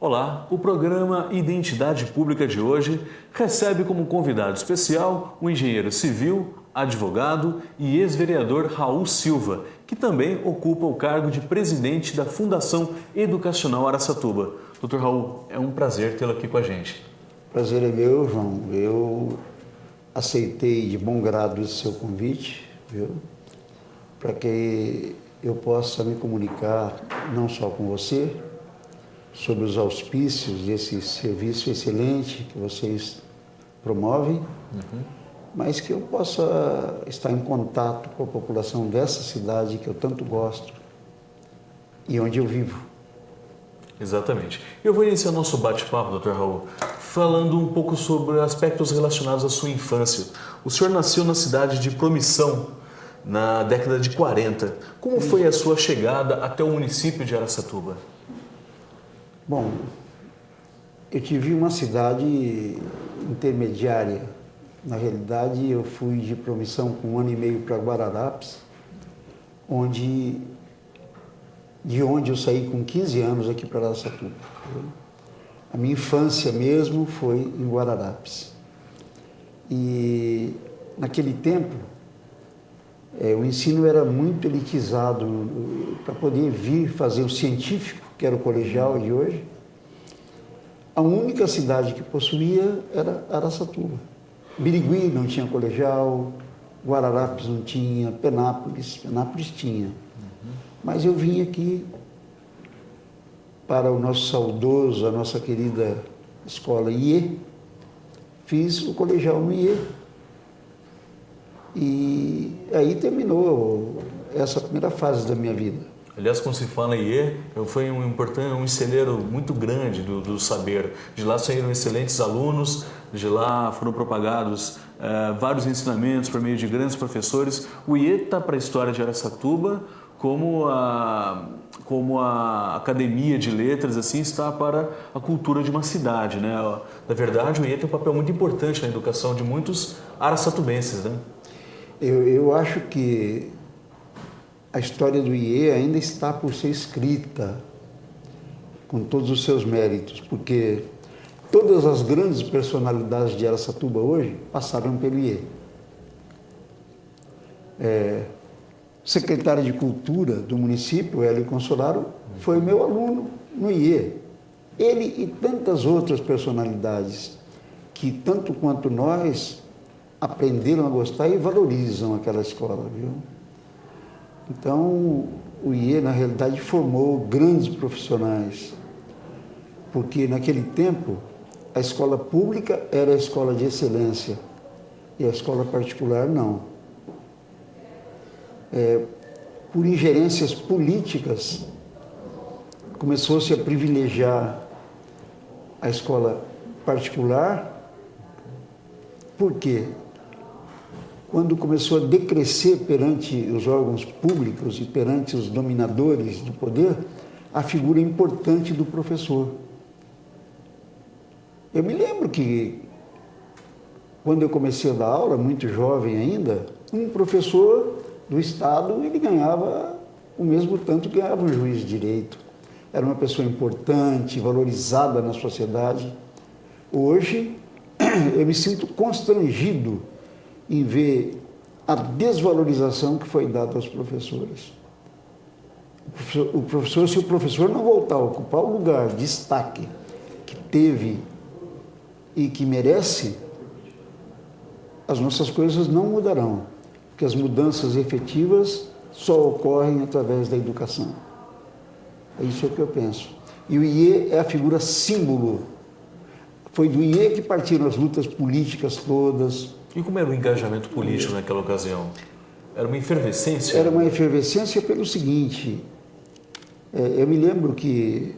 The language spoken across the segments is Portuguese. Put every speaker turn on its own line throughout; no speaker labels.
Olá, o programa Identidade Pública de hoje recebe como convidado especial o engenheiro civil, advogado e ex-vereador Raul Silva, que também ocupa o cargo de presidente da Fundação Educacional Araçatuba. Dr. Raul, é um prazer tê-lo aqui com a gente.
Prazer é meu, João. Eu aceitei de bom grado o seu convite, viu? Para que eu possa me comunicar não só com você, sobre os auspícios desse serviço excelente que vocês promovem, mas que eu possa estar em contato com a população dessa cidade que eu tanto gosto e onde eu vivo.
Exatamente. Eu vou iniciar nosso bate-papo, Dr. Raul, falando um pouco sobre aspectos relacionados à sua infância. O senhor nasceu na cidade de Promissão, na década de 40. Como foi a sua chegada até o município de Araçatuba?
Bom, eu tive uma cidade intermediária. Na realidade, eu fui de Promissão com 1 ano e meio para Guararapes, de onde eu saí com 15 anos aqui para Araçatuba. A minha infância mesmo foi em Guararapes. E naquele tempo, o ensino era muito elitizado para poder vir fazer o científico, que era o colegial de hoje. A única cidade que possuía era Araçatuba. Birigui não tinha colegial, Guararapes não tinha, Penápolis tinha. Mas eu vim aqui para o nosso saudoso, a nossa querida escola IE, fiz o colegial no IE. E aí terminou essa primeira fase da minha vida.
Aliás, quando se fala em IE, foi um celeiro muito grande do saber. De lá saíram excelentes alunos, de lá foram propagados vários ensinamentos por meio de grandes professores. O IE está para a história de Araçatuba, como a Academia de Letras assim, está para a cultura de uma cidade, né? Na verdade, o IE tem um papel muito importante na educação de muitos araçatubenses, né?
Eu acho que a história do IE ainda está por ser escrita, com todos os seus méritos, porque todas as grandes personalidades de Araçatuba hoje passaram pelo IE. O secretário de Cultura do município, Hélio Consolaro, foi meu aluno no IE. Ele e tantas outras personalidades que, tanto quanto nós, aprenderam a gostar e valorizam aquela escola, viu? Então, o IE, na realidade, formou grandes profissionais, porque naquele tempo a escola pública era a escola de excelência e a escola particular não. Por ingerências políticas, começou-se a privilegiar a escola particular. Por quê? Quando começou a decrescer perante os órgãos públicos e perante os dominadores do poder, a figura importante do professor. Eu me lembro que, quando eu comecei a dar aula, muito jovem ainda, um professor do Estado, ele ganhava o mesmo tanto que ganhava um juiz de direito. Era uma pessoa importante, valorizada na sociedade. Hoje, eu me sinto constrangido em ver a desvalorização que foi dada aos professores. O professor, se o professor não voltar a ocupar o lugar de destaque que teve e que merece, as nossas coisas não mudarão, porque as mudanças efetivas só ocorrem através da educação. É isso que eu penso. E o IE é a figura símbolo. Foi do IE que partiram as lutas políticas todas.
E como era o engajamento político naquela ocasião? Era uma efervescência?
Era uma efervescência pelo seguinte, eu me lembro que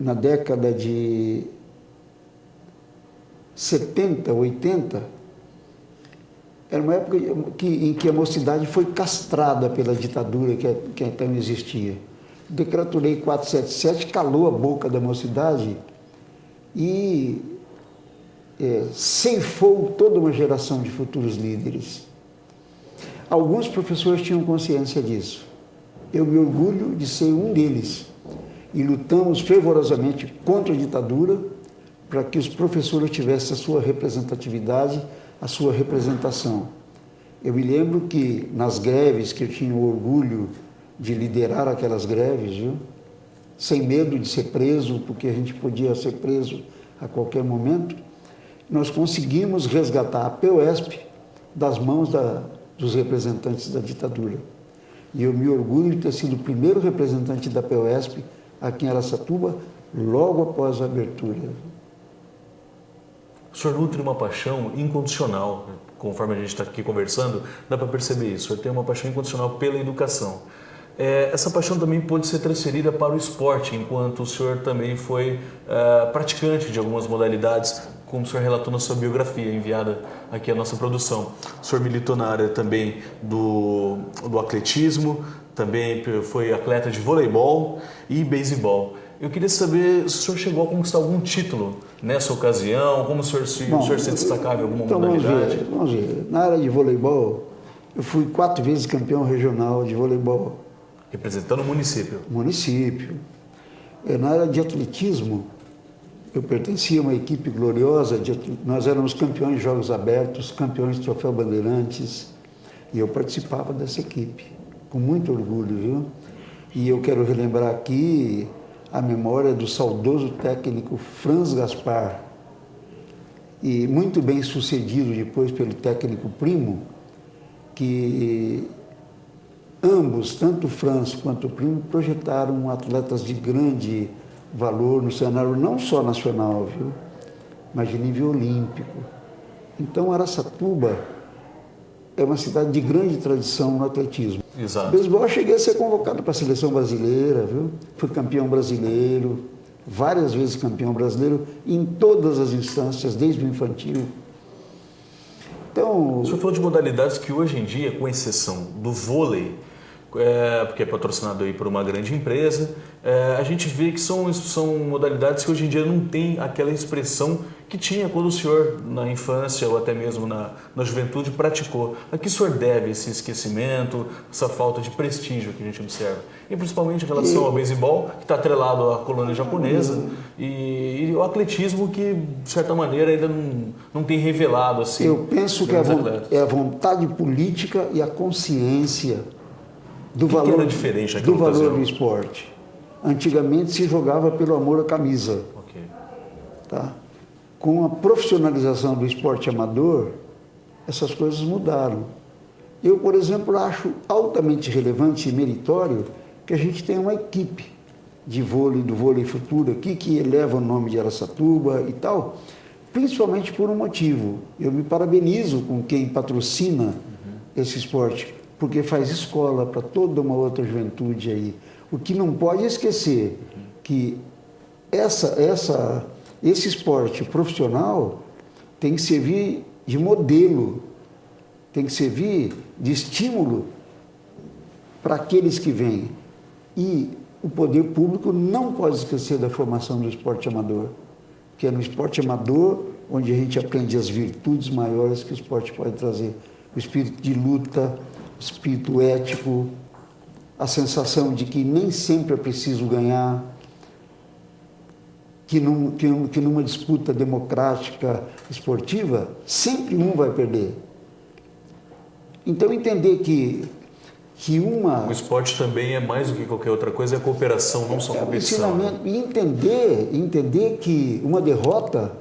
na década de 70, 80, era uma época em que a mocidade foi castrada pela ditadura que então existia. O Decreto-Lei 477 calou a boca da mocidade e ceifou toda uma geração de futuros líderes. Alguns professores tinham consciência disso. Eu me orgulho de ser um deles. e lutamos fervorosamente contra a ditadura para que os professores tivessem a sua representatividade, a sua representação. Eu me lembro que nas greves, que eu tinha o orgulho de liderar aquelas greves, viu? Sem medo de ser preso, porque a gente podia ser preso a qualquer momento, nós conseguimos resgatar a POESP das mãos dos representantes da ditadura. E eu me orgulho de ter sido o primeiro representante da POESP aqui em Araçatuba, logo após a abertura.
O senhor nutre uma paixão incondicional, conforme a gente está aqui conversando, dá para perceber isso. O senhor tem uma paixão incondicional pela educação. Essa paixão também pode ser transferida para o esporte, enquanto o senhor também foi praticante de algumas modalidades, como o senhor relatou na sua biografia, enviada aqui à nossa produção. O senhor militou na área também do atletismo, também foi atleta de voleibol e beisebol. Eu queria saber se o senhor chegou a conquistar algum título nessa ocasião, como o senhor se destacava em alguma modalidade?
Vamos ver. Na área de voleibol, eu fui 4 vezes campeão regional de voleibol.
Representando o município?
Município. Na área de atletismo, eu pertencia a uma equipe gloriosa, nós éramos campeões de Jogos Abertos, campeões de Troféu Bandeirantes, e eu participava dessa equipe, com muito orgulho, viu? E eu quero relembrar aqui a memória do saudoso técnico Franz Gaspar, e muito bem sucedido depois pelo técnico Primo, que ambos, tanto o Franz quanto o Primo, projetaram atletas de grande valor no cenário não só nacional, viu? Mas de nível olímpico. Então, Araçatuba é uma cidade de grande tradição no atletismo.
Exato.
No beisebol, eu cheguei a ser convocado para a seleção brasileira, viu? Fui campeão brasileiro, várias vezes campeão brasileiro, em todas as instâncias, desde o infantil. Então,
o senhor falou de modalidades que hoje em dia, com exceção do vôlei, porque é patrocinado aí por uma grande empresa, a gente vê que são modalidades que hoje em dia não tem aquela expressão que tinha quando o senhor, na infância ou até mesmo na juventude, praticou. A que o senhor deve esse esquecimento, essa falta de prestígio que a gente observa? E principalmente em relação ao beisebol, que está atrelado à colônia japonesa, e o atletismo que, de certa maneira, ainda não tem revelado assim.
Eu penso que é a vontade política e a consciência do valor,
que era diferente
do valor do esporte. Antigamente se jogava pelo amor à camisa.
Okay.
Tá? Com a profissionalização do esporte amador, essas coisas mudaram. Eu, por exemplo, acho altamente relevante e meritório que a gente tenha uma equipe de vôlei, do Vôlei Futuro aqui, que eleva o nome de Araçatuba e tal, principalmente por um motivo. Eu me parabenizo com quem patrocina esse esporte, porque faz escola para toda uma outra juventude aí. O que não pode esquecer que esse esporte profissional tem que servir de modelo, tem que servir de estímulo para aqueles que vêm. E o poder público não pode esquecer da formação do esporte amador, que é no esporte amador onde a gente aprende as virtudes maiores que o esporte pode trazer. O espírito de luta, o espírito ético, a sensação de que nem sempre é preciso ganhar, que numa disputa democrática esportiva, sempre um vai perder. Então, entender que
o esporte também é mais do que qualquer outra coisa, é cooperação, não só competição.
E entender que uma derrota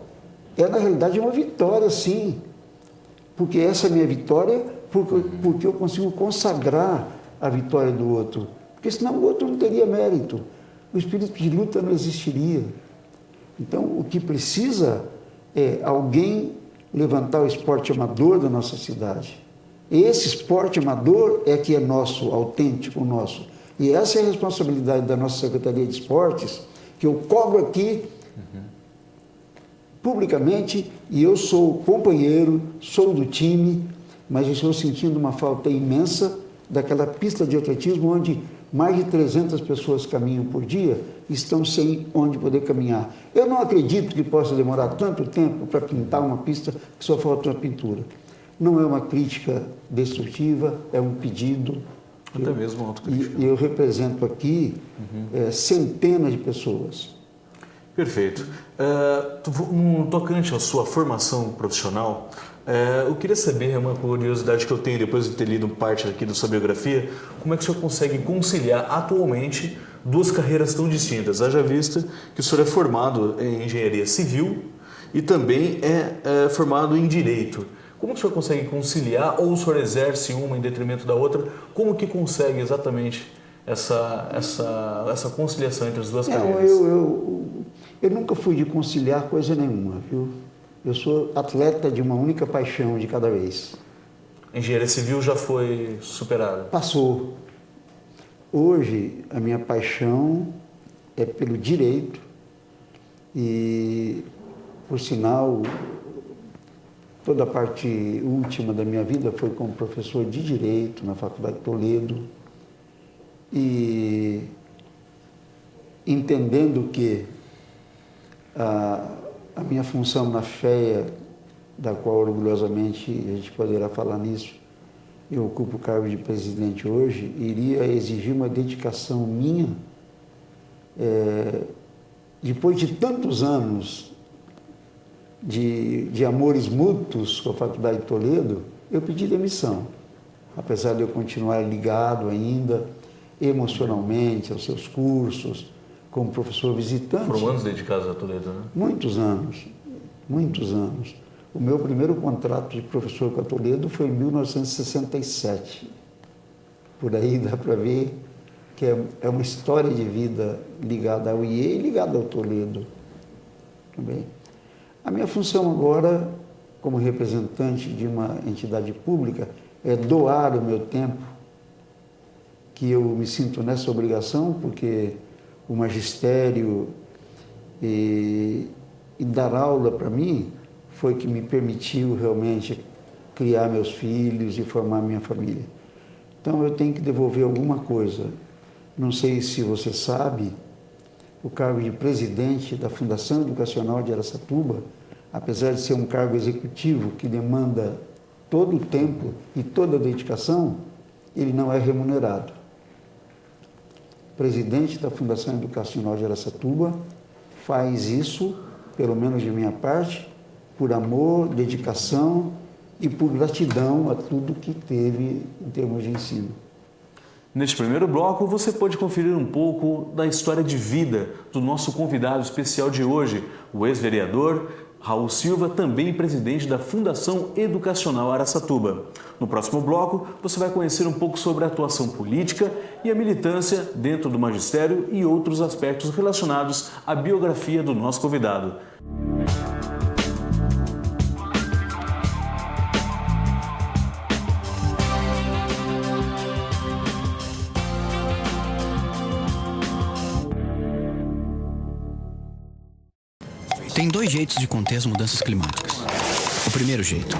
é, na realidade, uma vitória, sim. Porque essa é a minha vitória, porque eu consigo consagrar a vitória do outro. Porque senão o outro não teria mérito. O espírito de luta não existiria. Então, o que precisa é alguém levantar o esporte amador da nossa cidade. Esse esporte amador é que é nosso, autêntico nosso. E essa é a responsabilidade da nossa Secretaria de Esportes, que eu cobro aqui publicamente, e eu sou companheiro, sou do time, mas estou sentindo uma falta imensa daquela pista de atletismo onde mais de 300 pessoas caminham por dia e estão sem onde poder caminhar. Eu não acredito que possa demorar tanto tempo para pintar uma pista que só falta uma pintura. Não é uma crítica destrutiva, é um pedido.
Até mesmo autocrítica.
E eu represento aqui centenas de pessoas.
Perfeito. No tocante à sua formação profissional, eu queria saber, é uma curiosidade que eu tenho depois de ter lido parte aqui da sua biografia, como é que o senhor consegue conciliar atualmente duas carreiras tão distintas? Haja vista que o senhor é formado em engenharia civil e também é formado em direito. Como o senhor consegue conciliar, ou o senhor exerce uma em detrimento da outra? Como que consegue exatamente essa conciliação entre as duas carreiras?
Eu nunca fui de conciliar coisa nenhuma, viu? Eu sou atleta de uma única paixão de cada vez.
A engenharia civil já foi superada?
Passou. Hoje, a minha paixão é pelo direito e, por sinal, toda a parte última da minha vida foi como professor de direito na Faculdade de Toledo e entendendo que a minha função na FEA, da qual orgulhosamente a gente poderá falar nisso, eu ocupo o cargo de presidente hoje, iria exigir uma dedicação minha, depois de tantos anos de amores mútuos com a Faculdade de Toledo, eu pedi demissão, apesar de eu continuar ligado ainda emocionalmente aos seus cursos, como professor visitante.
Foram anos dedicados a Toledo, né?
Muitos anos, muitos anos. O meu primeiro contrato de professor com a Toledo foi em 1967. Por aí dá para ver que é uma história de vida ligada ao IE e ligada ao Toledo também. A minha função agora, como representante de uma entidade pública, é doar o meu tempo, que eu me sinto nessa obrigação, porque o magistério e dar aula para mim foi que me permitiu realmente criar meus filhos e formar minha família. Então eu tenho que devolver alguma coisa. Não sei se você sabe, o cargo de presidente da Fundação Educacional de Araçatuba, apesar de ser um cargo executivo que demanda todo o tempo e toda a dedicação, ele não é remunerado. Presidente da Fundação Educacional de Araçatuba faz isso, pelo menos de minha parte, por amor, dedicação e por gratidão a tudo que teve em termos de ensino.
Neste primeiro bloco, você pode conferir um pouco da história de vida do nosso convidado especial de hoje, o ex-vereador Raul Silva, também presidente da Fundação Educacional Araçatuba. No próximo bloco, você vai conhecer um pouco sobre a atuação política e a militância dentro do magistério e outros aspectos relacionados à biografia do nosso convidado.
Tem dois jeitos de conter as mudanças climáticas. O primeiro jeito,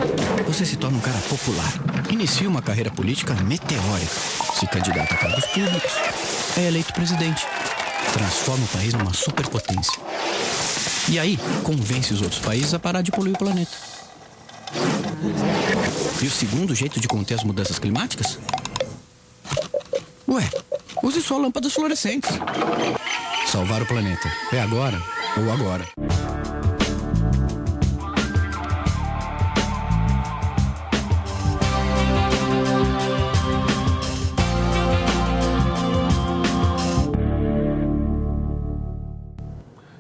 você se torna um cara popular, inicia uma carreira política meteórica, se candidata a cargos públicos, é eleito presidente, transforma o país numa superpotência. E aí, convence os outros países a parar de poluir o planeta. E o segundo jeito de conter as mudanças climáticas? Ué, use só lâmpadas fluorescentes. Salvar o planeta é agora ou agora.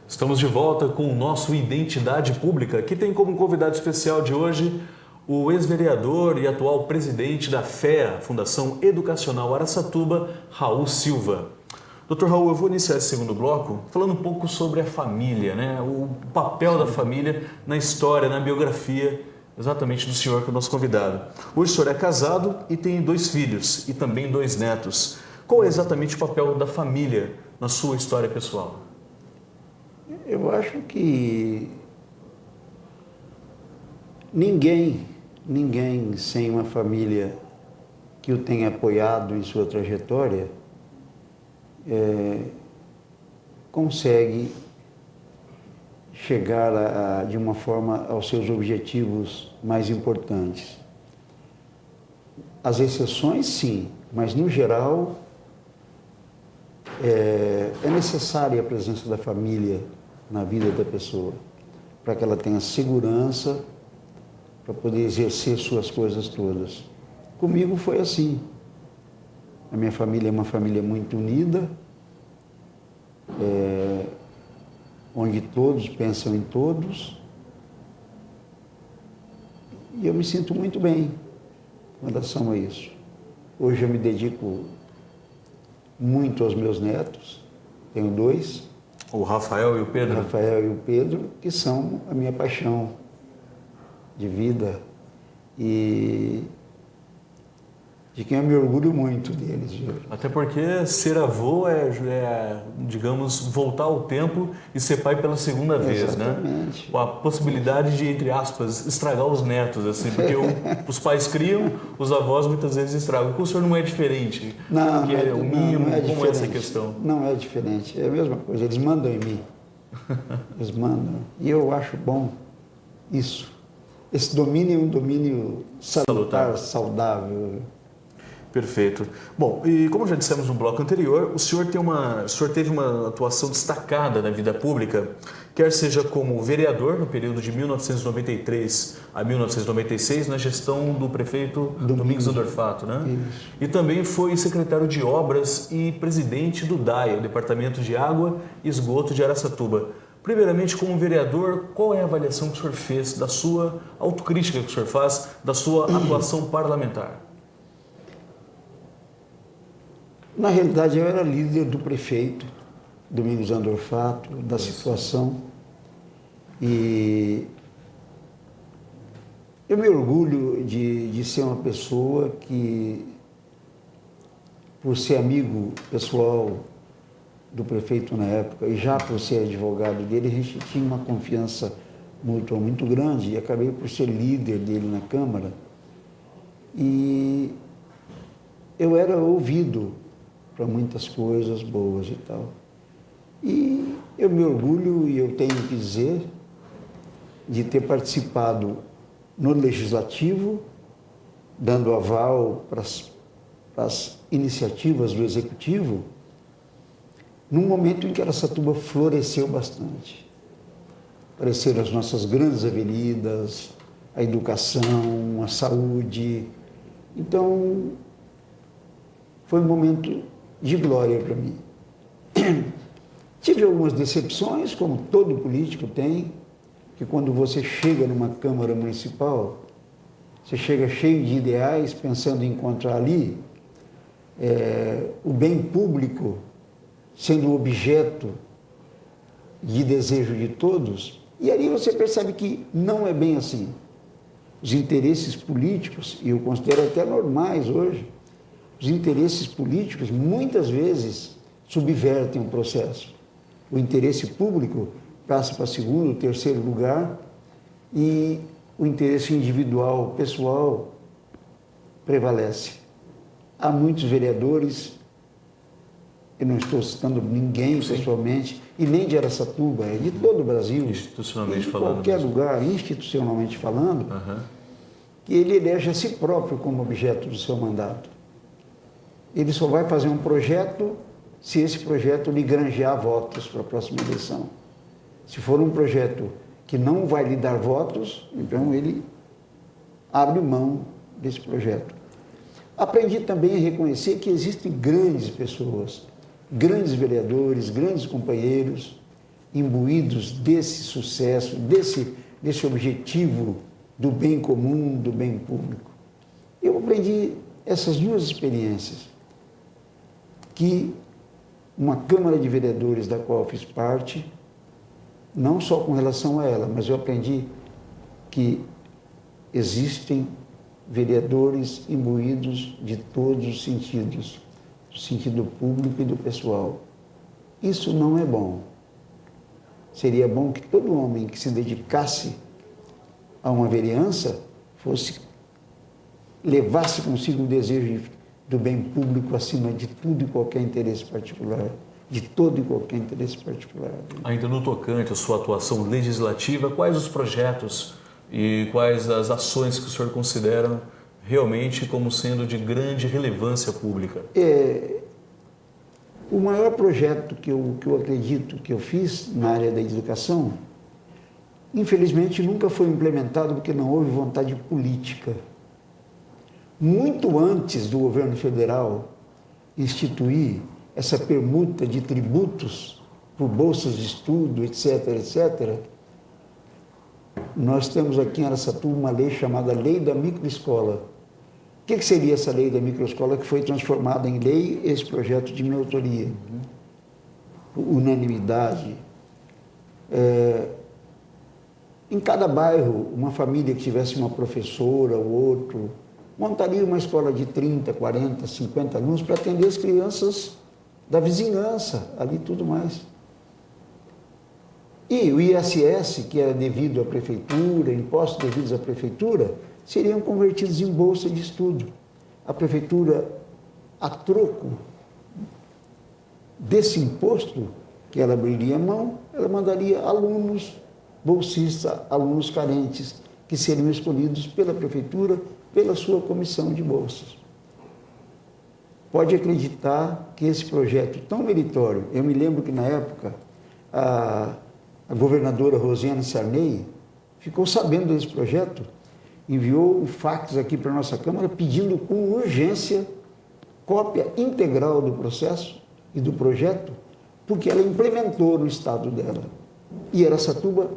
Estamos de volta com o nosso Identidade Pública, que tem como convidado especial de hoje o ex-vereador e atual presidente da FEA, Fundação Educacional Araçatuba, Raul Silva. Dr. Raul, eu vou iniciar esse segundo bloco falando um pouco sobre a família, né? O papel da família na história, na biografia exatamente do senhor, que é o nosso convidado. Hoje o senhor é casado e tem 2 filhos e também 2 netos. Qual é exatamente o papel da família na sua história pessoal?
Eu acho que ninguém sem uma família que o tenha apoiado em sua trajetória consegue chegar de uma forma aos seus objetivos mais importantes. As exceções, sim, Mas, no geral, é necessária a presença da família na vida da pessoa, para que ela tenha segurança para poder exercer suas coisas todas. Comigo foi assim. A minha família é uma família muito unida, onde todos pensam em todos, e eu me sinto muito bem com relação a isso. Hoje eu me dedico muito aos meus netos, tenho 2.
O Rafael e o Pedro?
O Rafael e o Pedro, que são a minha paixão de vida e de quem eu me orgulho muito deles.
Até porque ser avô digamos, voltar ao tempo e ser pai pela segunda vez,
Exatamente.
né? A possibilidade de, entre aspas, estragar os netos, assim, porque os pais criam, os avós muitas vezes estragam. Com o senhor não é diferente?
Não,
porque
não,
o mínimo,
não é
como
diferente.
é essa questão?
Não é diferente, é a mesma coisa, eles mandam em mim. Eles mandam. E eu acho bom isso. Esse domínio é um domínio salutar, saudável.
Perfeito. Bom, e como já dissemos no bloco anterior, o senhor teve uma atuação destacada na vida pública, quer seja como vereador no período de 1993 a 1996, na gestão do prefeito Domingos Andorfato, né?
Isso.
E também foi secretário de Obras e presidente do DAE, o Departamento de Água e Esgoto de Araçatuba. Primeiramente, como vereador, qual é a avaliação que o senhor fez da sua autocrítica que o senhor faz, da sua atuação parlamentar?
Na realidade, eu era líder do prefeito, Domingos Andorfato, da situação. E eu me orgulho de ser uma pessoa que, por ser amigo pessoal do prefeito na época, e já por ser advogado dele, a gente tinha uma confiança mútua muito grande, e acabei por ser líder dele na Câmara. E eu era ouvido para muitas coisas boas e tal. E eu me orgulho, e eu tenho que dizer, de ter participado no Legislativo, dando aval para as iniciativas do Executivo, num momento em que Araçatuba floresceu bastante. Apareceram as nossas grandes avenidas, a educação, a saúde. Então, foi um momento de glória para mim. Tive algumas decepções, como todo político tem, que quando você chega numa Câmara Municipal, você chega cheio de ideais, pensando em encontrar ali o bem público sendo objeto de desejo de todos, e ali você percebe que não é bem assim. Os interesses políticos, e eu considero até normais hoje, os interesses políticos muitas vezes subvertem o processo. O interesse público passa para segundo, terceiro lugar, e o interesse individual, pessoal, prevalece. Há muitos vereadores, eu não estou citando ninguém pessoalmente, e nem de Araçatuba, é de todo o Brasil,
institucionalmente
de
falando,
qualquer lugar, institucionalmente falando, que ele elege a si próprio como objeto do seu mandato. Ele só vai fazer um projeto se esse projeto lhe granjear votos para a próxima eleição. Se for um projeto que não vai lhe dar votos, então ele abre mão desse projeto. Aprendi também a reconhecer que existem grandes pessoas, grandes vereadores, grandes companheiros, imbuídos desse sucesso, desse objetivo do bem comum, do bem público. Eu aprendi essas duas experiências, que uma Câmara de Vereadores da qual eu fiz parte, não só com relação a ela, mas eu aprendi que existem vereadores imbuídos de todos os sentidos, do sentido público e do pessoal. Isso não é bom. Seria bom que todo homem que se dedicasse a uma vereança levasse consigo o desejo do bem público acima de tudo e qualquer interesse particular, de todo e qualquer interesse particular.
Ainda no tocante à sua atuação legislativa, quais os projetos e quais as ações que o senhor considera realmente como sendo de grande relevância pública?
O maior projeto que eu acredito que eu fiz na área da educação, infelizmente nunca foi implementado porque não houve vontade política. Muito antes do governo federal instituir essa permuta de tributos por bolsas de estudo, etc., etc., nós temos aqui em Araçatuba uma lei chamada Lei da Microescola. O que seria essa Lei da Microescola que foi transformada em lei, esse projeto de minha autoria? Unanimidade. Em cada bairro, uma família que tivesse uma professora ou outro, montaria uma escola de 30, 40, 50 alunos para atender as crianças da vizinhança, ali tudo mais. E o ISS, que era devido à prefeitura, impostos devidos à prefeitura, seriam convertidos em bolsa de estudo. A prefeitura, a troco desse imposto que ela abriria mão, ela mandaria alunos bolsistas, alunos carentes, que seriam escolhidos pela prefeitura, pela sua comissão de bolsas. Pode acreditar que esse projeto tão meritório, eu me lembro que na época a governadora Rosiane Sarney ficou sabendo desse projeto, enviou um fax aqui para a nossa Câmara pedindo com urgência cópia integral do processo e do projeto, porque ela implementou no estado dela. E Araçatuba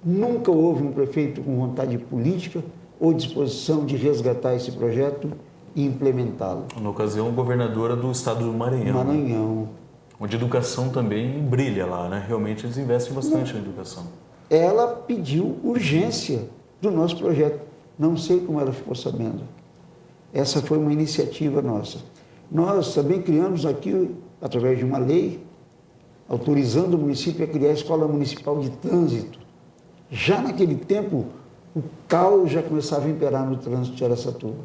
nunca houve um prefeito com vontade política ou disposição de resgatar esse projeto e implementá-lo.
Na ocasião, governadora do estado do Maranhão.
Maranhão.
Onde a educação também brilha lá, né? Realmente eles investem bastante na educação.
Ela pediu urgência do nosso projeto. Não sei como ela ficou sabendo. Essa foi uma iniciativa nossa. Nós também criamos aqui, através de uma lei, autorizando o município a criar a Escola Municipal de Trânsito. Já naquele tempo, o caos já começava a imperar no trânsito de Araçatuba.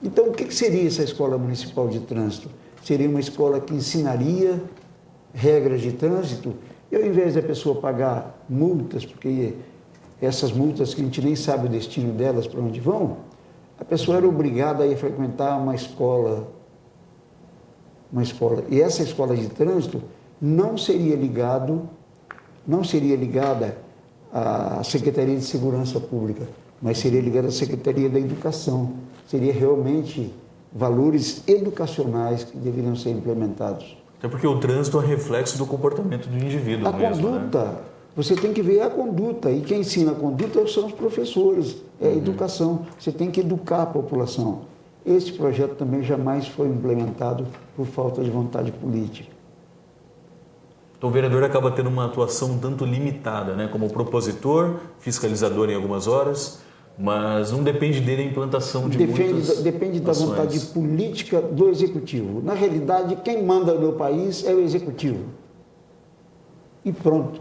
Então, o que seria essa Escola Municipal de Trânsito? Seria uma escola que ensinaria regras de trânsito e, ao invés da pessoa pagar multas, porque essas multas que a gente nem sabe o destino delas, para onde vão, a pessoa era obrigada a ir frequentar uma escola. E essa escola de trânsito não seria ligada à Secretaria de Segurança Pública, mas seria ligada à Secretaria da Educação. Seria realmente valores educacionais que deveriam ser implementados.
Até porque o trânsito é reflexo do comportamento do indivíduo
A
mesmo,
conduta,
né?
você tem que ver a conduta, e quem ensina a conduta são os professores, é a educação. Você tem que educar a população. Esse projeto também jamais foi implementado por falta de vontade política.
Então o vereador acaba tendo uma atuação um tanto limitada, né? Como propositor, fiscalizador em algumas horas, mas não depende dele a implantação de muitas
Depende da
ações.
vontade política do executivo. Na realidade, quem manda no meu país é o executivo. E pronto.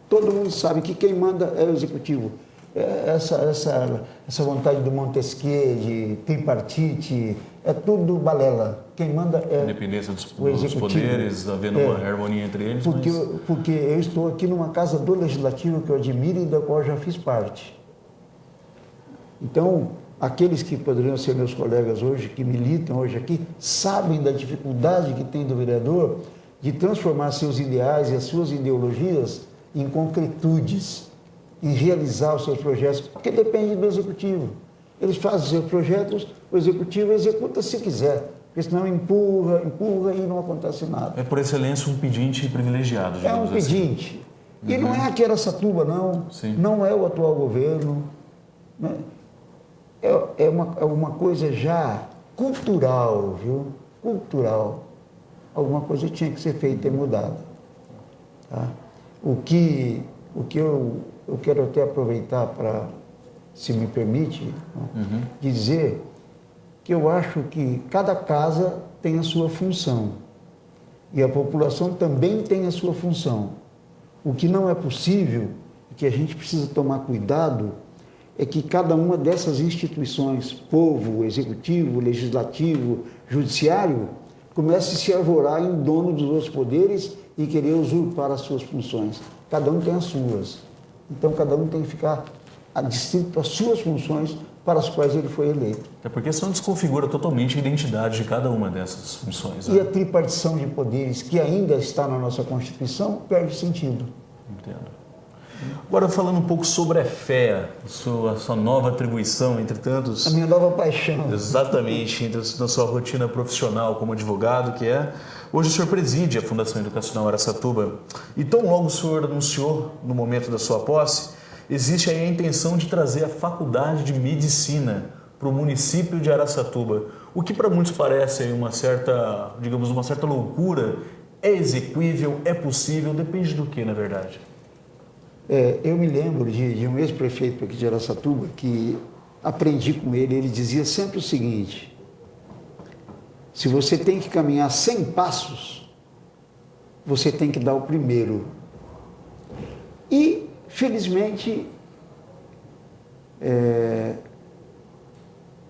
Todo mundo sabe que quem manda é o executivo. Essa vontade do Montesquieu, de tripartite, é tudo balela. Quem manda é
Independência dos
o executivo.
poderes, havendo uma harmonia entre eles.
Porque eu estou aqui numa casa do Legislativo que eu admiro e da qual eu já fiz parte. Então, aqueles que poderiam ser meus colegas hoje, que militam hoje aqui, sabem da dificuldade que tem do vereador de transformar seus ideais e as suas ideologias em concretudes, em realizar os seus projetos, porque depende do executivo. Eles fazem os seus projetos, o executivo executa se quiser, porque senão empurra e não acontece nada.
É por excelência um pedinte privilegiado,
É um
digamos assim.
pedinte. E não é aqui Araçatuba, não.
Sim.
Não é o atual governo. Né? É uma coisa já cultural, viu? Cultural. Alguma coisa tinha que ser feita e mudada. Tá? O que eu quero até aproveitar para, se me permite, dizer que eu acho que cada casa tem a sua função e a população também tem a sua função. O que não é possível, e que a gente precisa tomar cuidado, é que cada uma dessas instituições, povo, executivo, legislativo, judiciário, comece a se arvorar em dono dos outros poderes e querer usurpar as suas funções. Cada um tem as suas. Então, cada um tem que ficar adstrito as suas funções para as quais ele foi eleito.
É porque isso desconfigura totalmente a identidade de cada uma dessas funções.
E a tripartição de poderes, que ainda está na nossa Constituição, perde sentido.
Entendo. Agora, falando um pouco sobre a FEA, a sua nova atribuição, entre tantos...
A minha nova paixão.
Exatamente, na sua rotina profissional como advogado, que é... Hoje o senhor preside a Fundação Educacional Araçatuba e tão logo o senhor anunciou, no momento da sua posse, existe aí a intenção de trazer a Faculdade de Medicina para o município de Araçatuba, o que para muitos parece uma certa, digamos, uma certa loucura. É exequível, é possível, depende do que, na verdade?
Eu me lembro de um ex-prefeito aqui de Araçatuba que aprendi com ele, ele dizia sempre o seguinte: se você tem que caminhar 100 passos, você tem que dar o primeiro. E, felizmente,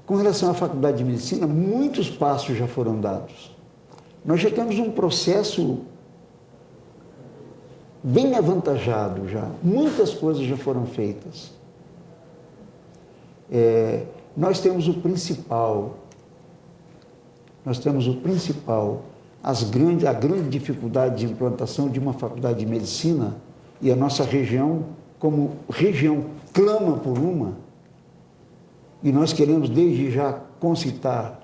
com relação à Faculdade de Medicina, muitos passos já foram dados. Nós já temos um processo bem avantajado já. Muitas coisas já foram feitas. Nós temos o principal, a grande dificuldade de implantação de uma faculdade de medicina, e a nossa região, como região, clama por uma, e nós queremos desde já concitar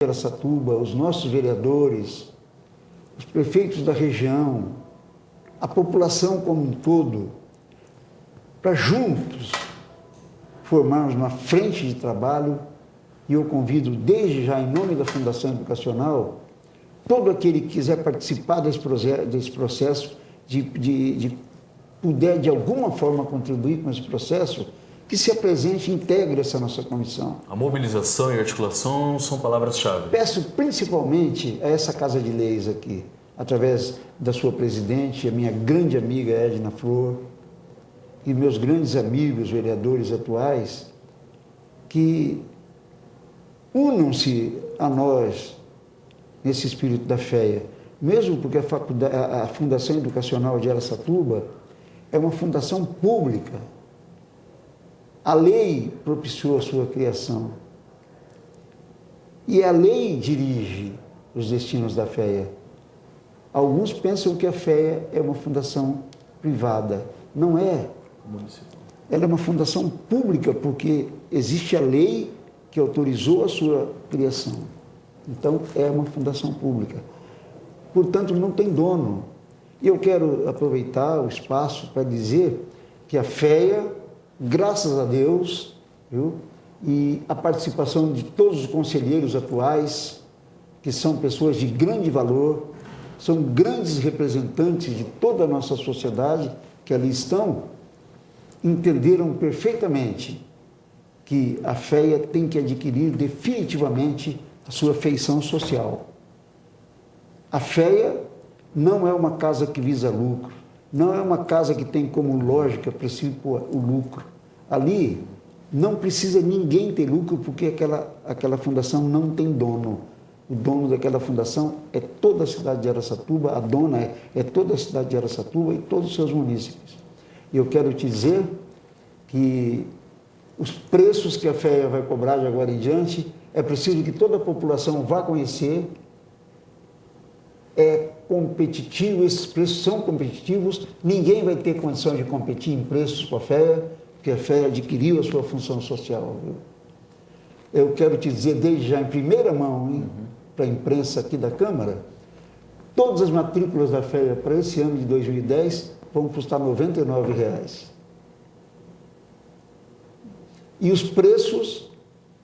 Araçatuba, os nossos vereadores, os prefeitos da região, a população como um todo, para juntos formarmos uma frente de trabalho. E eu convido desde já, em nome da Fundação Educacional, todo aquele que quiser participar desse processo, de puder de alguma forma contribuir com esse processo, que se apresente e integre essa nossa comissão.
A mobilização e a articulação são palavras-chave.
Peço principalmente a essa Casa de Leis aqui, através da sua presidente, a minha grande amiga Edna Flor, e meus grandes amigos vereadores atuais, que unam-se a nós nesse espírito da FEA, mesmo porque a Fundação Educacional de Araçatuba é uma fundação pública. A lei propiciou a sua criação e a lei dirige os destinos da FEA. Alguns pensam que a FEA é uma fundação privada. Não é. Ela é uma fundação pública porque existe a lei que autorizou a sua criação. Então, é uma fundação pública. Portanto, não tem dono. E eu quero aproveitar o espaço para dizer que a FEA, graças a Deus, e a participação de todos os conselheiros atuais, que são pessoas de grande valor, são grandes representantes de toda a nossa sociedade que ali estão, entenderam perfeitamente que a FEA tem que adquirir definitivamente a sua feição social. A FEA não é uma casa que visa lucro, não é uma casa que tem como lógica princípio o lucro. Ali não precisa ninguém ter lucro porque aquela fundação não tem dono. O dono daquela fundação é toda a cidade de Araçatuba, a dona é toda a cidade de Araçatuba e todos os seus munícipes. E eu quero te dizer que os preços que a FEA vai cobrar de agora em diante, é preciso que toda a população vá conhecer. É competitivo, esses preços são competitivos, ninguém vai ter condição de competir em preços com a FEA, porque a FEA adquiriu a sua função social. Eu quero te dizer desde já em primeira mão, para a imprensa aqui da Câmara, todas as matrículas da FEA para esse ano de 2010 vão custar R$ 99,00. E os preços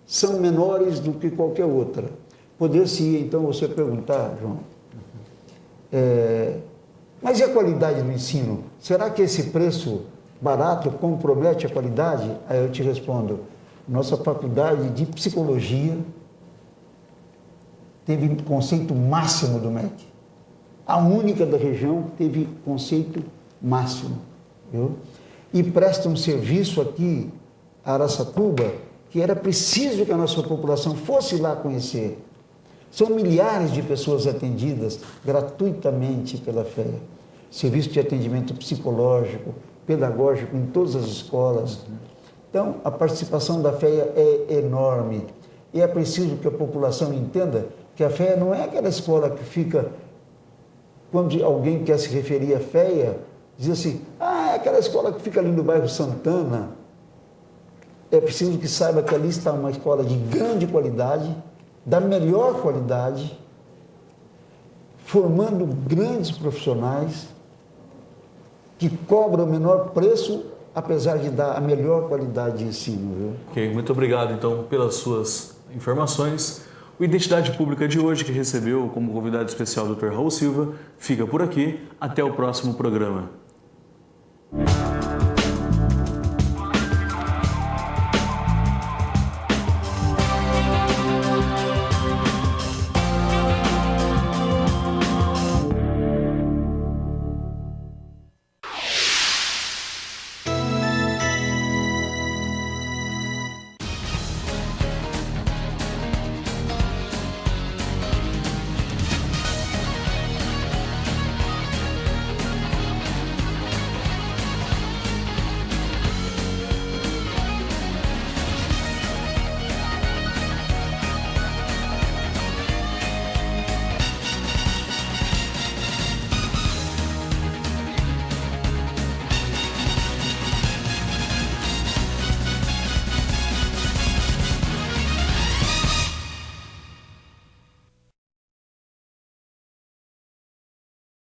são menores do que qualquer outra. Poder-se, então, você perguntar, João, mas e a qualidade do ensino? Será que esse preço barato compromete a qualidade? Aí eu te respondo, nossa faculdade de psicologia teve conceito máximo do MEC. A única da região teve conceito máximo. Viu? E presta um serviço aqui, a Araçatuba, que era preciso que a nossa população fosse lá conhecer. São milhares de pessoas atendidas gratuitamente pela FEA. Serviço de atendimento psicológico, pedagógico em todas as escolas. Então, a participação da FEA é enorme. E é preciso que a população entenda que a FEA não é aquela escola que fica, quando alguém quer se referir à FEA, diz assim, é aquela escola que fica ali no bairro Santana. É preciso que saiba que ali está uma escola de grande qualidade, da melhor qualidade, formando grandes profissionais que cobram o menor preço, apesar de dar a melhor qualidade de ensino. Viu?
Ok, muito obrigado então pelas suas informações. O Identidade Pública de hoje, que recebeu como convidado especial o Dr. Raul Silva, fica por aqui. Até o próximo programa.